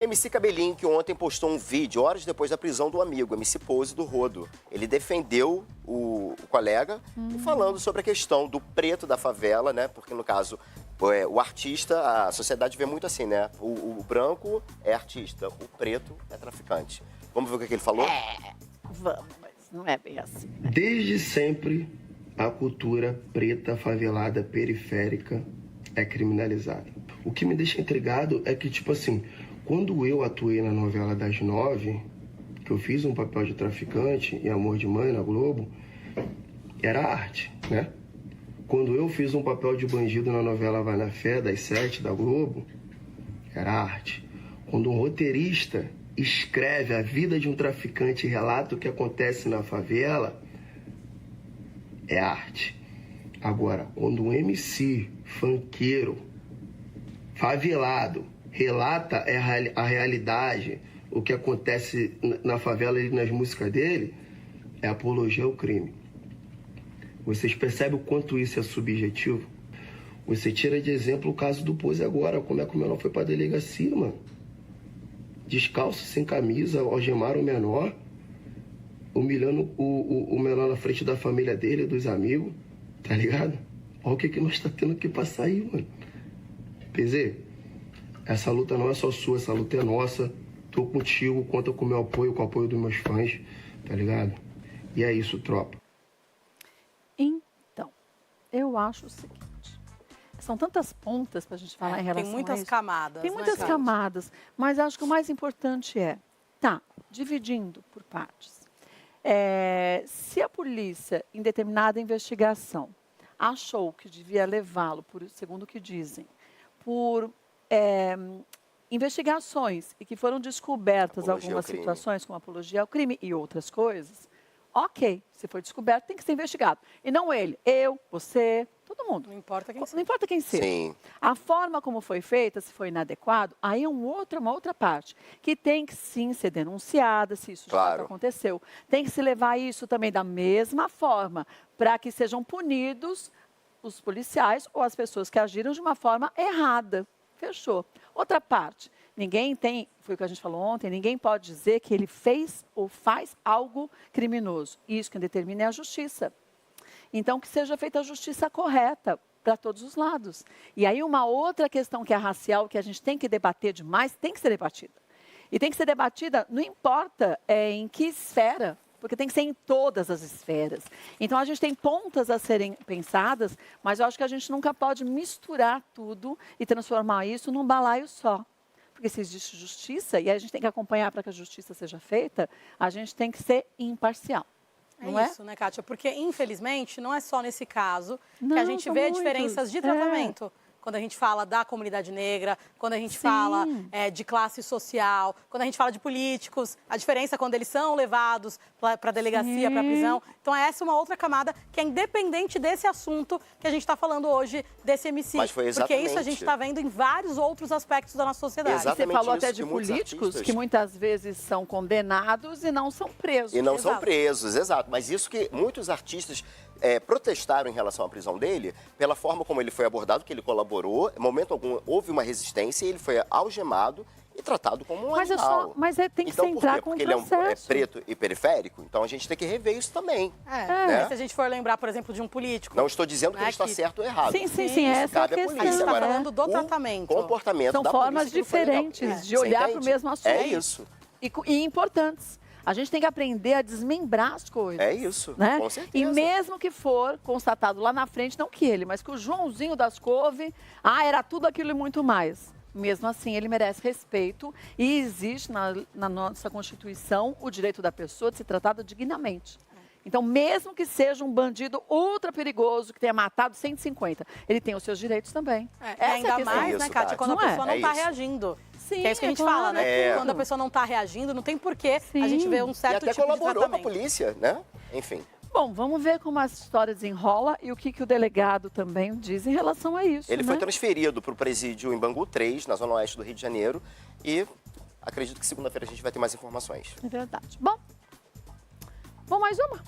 MC Cabelinho, que ontem postou um vídeo, horas depois da prisão do amigo, MC Pose do Rodo. Ele defendeu o colega falando sobre a questão do preto da favela, né? Porque, no caso, o artista, a sociedade vê muito assim, né? O branco é artista, o preto é traficante. Vamos ver o que ele falou? Vamos, mas não é bem assim. Desde sempre, a cultura preta, favelada, periférica é criminalizada. O que me deixa intrigado é que, tipo assim, quando eu atuei na novela das 9, que eu fiz um papel de traficante em Amor de Mãe na Globo, era arte, né? Quando eu fiz um papel de bandido na novela Vai na Fé, das 7 da Globo, era arte. Quando um roteirista escreve a vida de um traficante e relata o que acontece na favela, é arte. Agora, quando um MC, funkeiro, favelado, relata a realidade, o que acontece na favela e nas músicas dele, é apologia ao crime. Vocês percebem o quanto isso é subjetivo? Você tira de exemplo o caso do Pose agora, como é que o menor foi pra delegacia, mano? Descalço, sem camisa, algemaram o menor, humilhando o menor na frente da família dele, dos amigos, tá ligado? Olha o que nós tá tendo que passar aí, mano. PZ, essa luta não é só sua, essa luta é nossa. Tô contigo, conta com o meu apoio, com o apoio dos meus fãs, tá ligado? E é isso, tropa. Então, eu acho o seguinte. São tantas pontas para a gente falar em relação a isso. Tem muitas camadas. Tem muitas camadas, mas acho que o mais importante é, dividindo por partes. Se a polícia, em determinada investigação, achou que devia levá-lo, segundo o que dizem, por investigações e que foram descobertas algumas situações, como apologia ao crime e outras coisas, ok, se foi descoberto, tem que ser investigado. E não ele, eu, você, todo mundo. Não importa quem seja. Não importa quem seja. Sim. A forma como foi feita, se foi inadequado, aí é uma outra parte, que tem que sim ser denunciada, se isso de fato aconteceu. Tem que se levar isso também da mesma forma, para que sejam punidos os policiais ou as pessoas que agiram de uma forma errada. Fechou. Outra parte, ninguém tem, foi o que a gente falou ontem, ninguém pode dizer que ele fez ou faz algo criminoso. Isso quem determina é a justiça. Então, que seja feita a justiça correta para todos os lados. E aí uma outra questão que é racial, que a gente tem que debater demais, tem que ser debatida. E tem que ser debatida, não importa em que esfera, porque tem que ser em todas as esferas. Então, a gente tem pontas a serem pensadas, mas eu acho que a gente nunca pode misturar tudo e transformar isso num balaio só. Porque se existe justiça, e a gente tem que acompanhar para que a justiça seja feita, a gente tem que ser imparcial. Não isso, né, Kátia? Porque, infelizmente, não é só nesse caso que a gente vê diferenças de tratamento. Quando a gente fala da comunidade negra, quando a gente fala de classe social, quando a gente fala de políticos, a diferença quando eles são levados para a delegacia, para a prisão. Então, essa é uma outra camada que é independente desse assunto que a gente está falando hoje, desse MC. Mas foi exatamente. Porque isso a gente está vendo em vários outros aspectos da nossa sociedade. Exatamente. Você falou até de políticos que muitas vezes são condenados e não são presos. E não são presos, exato. Mas isso que muitos artistas protestaram em relação à prisão dele, pela forma como ele foi abordado, que ele colaborou, em momento algum houve uma resistência e ele foi algemado e tratado como um animal. Mas tem que então, se entrar com Porque um processo. ele é preto e periférico, então a gente tem que rever isso também. Né? Se a gente for lembrar, por exemplo, de um político... Não estou dizendo que ele está certo ou errado. Sim, essa é a questão. A gente está falando do tratamento. Comportamento São da formas diferentes de olhar para o mesmo assunto. É isso. E importantes. A gente tem que aprender a desmembrar as coisas. É isso, né? Com certeza. E mesmo que for constatado lá na frente, não que ele, mas que o Joãozinho das Couve, era tudo aquilo e muito mais. Mesmo assim, ele merece respeito e existe na nossa Constituição o direito da pessoa de ser tratada dignamente. Então, mesmo que seja um bandido ultra perigoso, que tenha matado 150, ele tem os seus direitos também. Ainda mais, né, Kátia, quando a pessoa não está reagindo. Sim, que é isso que a gente fala, né? Quando a pessoa não está reagindo, não tem porquê a gente ver um certo tipo de tratamento. E até colaborou com a polícia, né? Enfim. Bom, vamos ver como a história desenrola e o que o delegado também diz em relação a isso. Ele foi transferido para o presídio em Bangu 3, na zona oeste do Rio de Janeiro. E acredito que segunda-feira a gente vai ter mais informações. É verdade. Bom, mais uma.